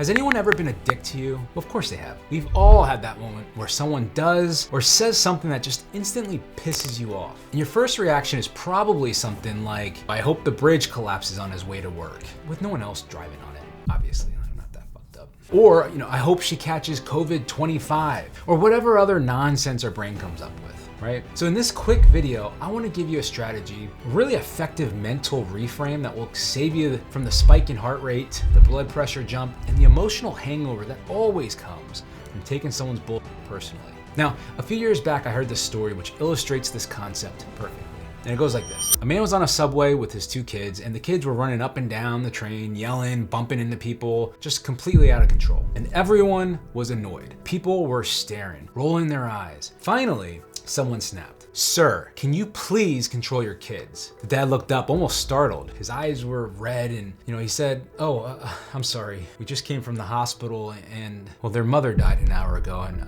Has anyone ever been a dick to you? Well, of course they have. We've all had that moment where someone does or says something that just instantly pisses you off. And your first reaction is probably something like, I hope the bridge collapses on his way to work, with no one else driving on it, obviously. I'm not that fucked up. Or, I hope she catches COVID-25, or whatever other nonsense our brain comes up with. Right? So in this quick video, I want to give you a strategy, a really effective mental reframe that will save you from the spike in heart rate, the blood pressure jump, and the emotional hangover that always comes from taking someone's bull personally. Now, a few years back, I heard this story which illustrates this concept perfectly. And it goes like this. A man was on a subway with his two kids, and the kids were running up and down the train, yelling, bumping into people, just completely out of control. And everyone was annoyed. People were staring, rolling their eyes. Finally, someone snapped. Sir, can you please control your kids? The dad looked up, almost startled. His eyes were red and, he said, I'm sorry. We just came from the hospital and, well, their mother died an hour ago and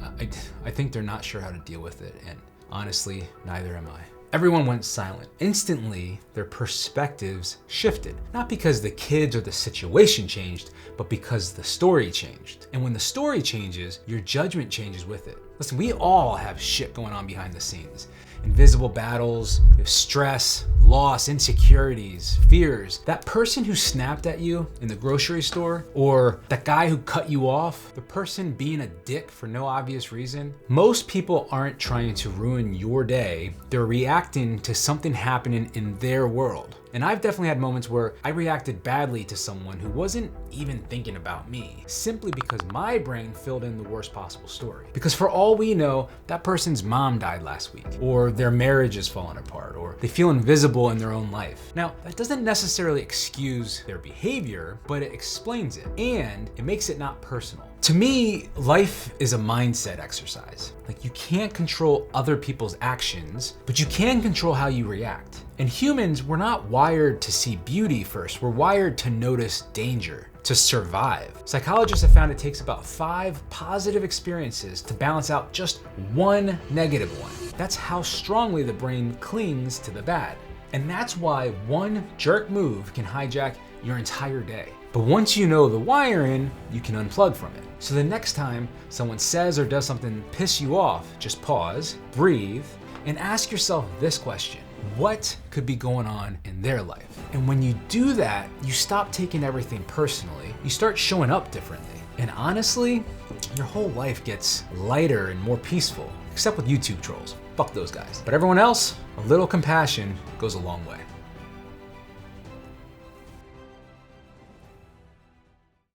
I think they're not sure how to deal with it. And honestly, neither am I. Everyone went silent. Instantly, their perspectives shifted. Not because the kids or the situation changed, but because the story changed. And when the story changes, your judgment changes with it. Listen, we all have shit going on behind the scenes. Invisible battles, stress, loss, insecurities, fears. That person who snapped at you in the grocery store, or that guy who cut you off, the person being a dick for no obvious reason. Most people aren't trying to ruin your day. They're reacting to something happening in their world. And I've definitely had moments where I reacted badly to someone who wasn't even thinking about me, simply because my brain filled in the worst possible story. Because for all we know, that person's mom died last week, or their marriage is falling apart, or they feel invisible in their own life. Now, that doesn't necessarily excuse their behavior, but it explains it, and it makes it not personal. To me, life is a mindset exercise. Like, you can't control other people's actions, but you can control how you react. And humans, we're not wired to see beauty first. We're wired to notice danger, to survive. Psychologists have found it takes about 5 positive experiences to balance out just one negative one. That's how strongly the brain clings to the bad. And that's why one jerk move can hijack your entire day. But once you know the wiring, you can unplug from it. So the next time someone says or does something piss you off, just pause, breathe, and ask yourself this question. What could be going on in their life? And when you do that, you stop taking everything personally. You start showing up differently. And honestly, your whole life gets lighter and more peaceful, except with YouTube trolls. Fuck those guys. But everyone else, a little compassion goes a long way.